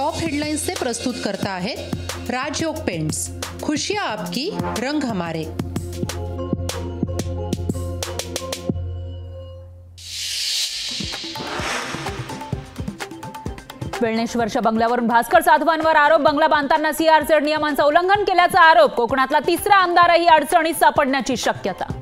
Top headlines से प्रस्तुत करता है राजयोग पेंट्स। खुशियां आपकी, रंग हमारे। वेळणेश्वरच्या बंगल्यावरून भास्कर जाधवांवर आरोप। बंगला बांधताना सीआरझेड नियमांचं उल्लंघन केल्याचा आरोप। कोकणातला तिसरा आमदारही अडचणीत सापडण्याची शक्यता।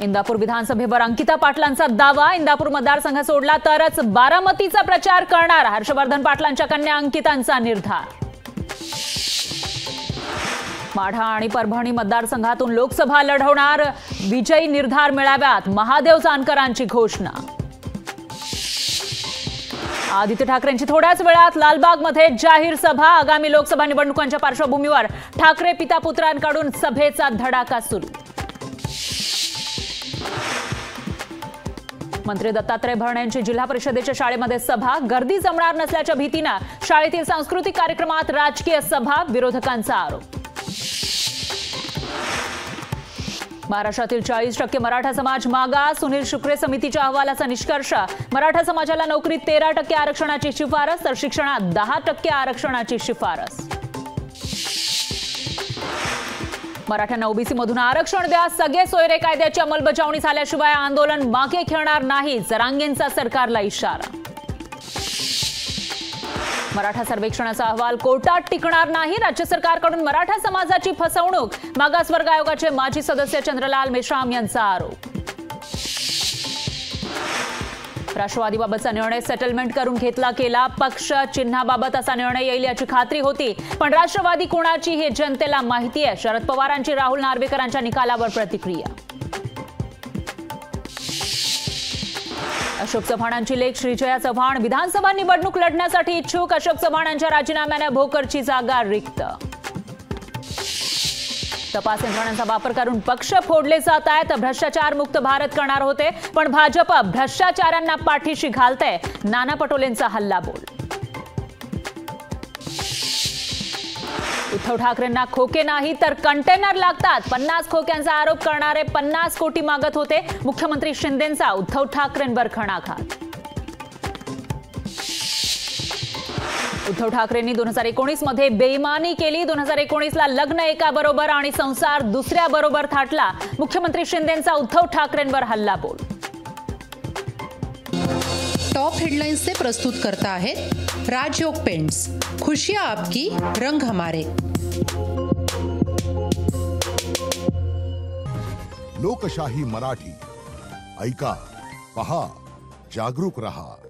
इंदापूर विधानसभेवर अंकिता पाटलांचा दावा। इंदापूर मतदारसंघ सोडला तरच बारामतीचा प्रचार करणार। हर्षवर्धन पाटलांच्या कन्या अंकितांचा निर्धार। माढा आणि परभणी मतदारसंघातून लोकसभा लढवणार। विजयी निर्धार मेळाव्यात महादेव जानकरांची घोषणा। आदित्य ठाकरेंची थोड्याच वेळात लालबागमध्ये जाहीर सभा। आगामी लोकसभा निवडणुकांच्या पार्श्वभूमीवर ठाकरे पिता पुत्रांकडून सभेचा धडाका सुरू। मंत्री दत्तात्रय भरणे यांची जिल्हा परिषदेच्या शाळेमध्ये सभा। गर्दी जमणार नसल्याच्या भीतीने शाळेतील सांस्कृतिक कार्यक्रमात राजकीय सभा। विरोधकांचा आरोप। महाराष्ट्रातील 40% मराठा समाज मागास। सुनील शुक्रे समितीच्या अहवालाचा निष्कर्ष। मराठा समाजाला नोकरीत 13% आरक्षणाची शिफारस तर शिक्षणात 10% आरक्षणाची शिफारस। मराठ्यांना ओबीसी मधून आरक्षण द्या। सगळे सोयरे कायद्याची अंमलबजावणी झाल्याशिवाय आंदोलन मागे घेणार नाही। जरांगेंचा सरकारला इशारा। मराठा सर्वेक्षणाचा अहवाल कोर्टात टिकणार नाही। राज्य सरकारकडून मराठा समाजाची फसवणूक। मागासवर्ग आयोगाचे माजी सदस्य चंद्रलाल मेश्राम यांचा आरोप। राष्ट्रवादीबाबतचा निर्णय सेटलमेंट करून घेतला गेला। पक्ष चिन्हाबाबत असा निर्णय येईल याची खात्री होती, पण राष्ट्रवादी कोणाची हे जनतेला माहिती आहे। शरद पवारांची राहुल नार्वेकरांच्या निकालावर प्रतिक्रिया। अशोक चव्हाणांची लेक श्रीजया चव्हाण विधानसभा निवडणूक लढण्यासाठी इच्छुक। अशोक चव्हाणांच्या राजीनाम्याने भोकरची जागा रिक्त। तपास यंत्रणांचा वापर करून पक्ष फोडले जात आहेत। भ्रष्टाचार मुक्त भारत करणार होते, पण भाजप भ्रष्टाचाऱ्यांना पाठीशी घालते। नाना पटोलेंचा हल्लाबोल। उद्धव ठाकरेंना खोके नाही तर कंटेनर लागतात। 50 खोक्यांचा आरोप करणारे 50 कोटी मागत होते। मुख्यमंत्री शिंदेंचा उद्धव ठाकरेंवर घणाघात। उद्धव ठाकरेंनी 2019 मध्ये बेईमानी केली। 2019ला लग्न एकाबरोबर आणि संसार दुसऱ्याबरोबर थाटला। मुख्यमंत्री शिंदेंचा उद्धव ठाकरेंवर हल्लाबोल। टॉप हेडलाइन्स से प्रस्तुत करता है राजयोग पेंट्स। खुशियां आपकी, रंग हमारे। लोकशाही मराठी ऐका, पहा, जागरूक रहा।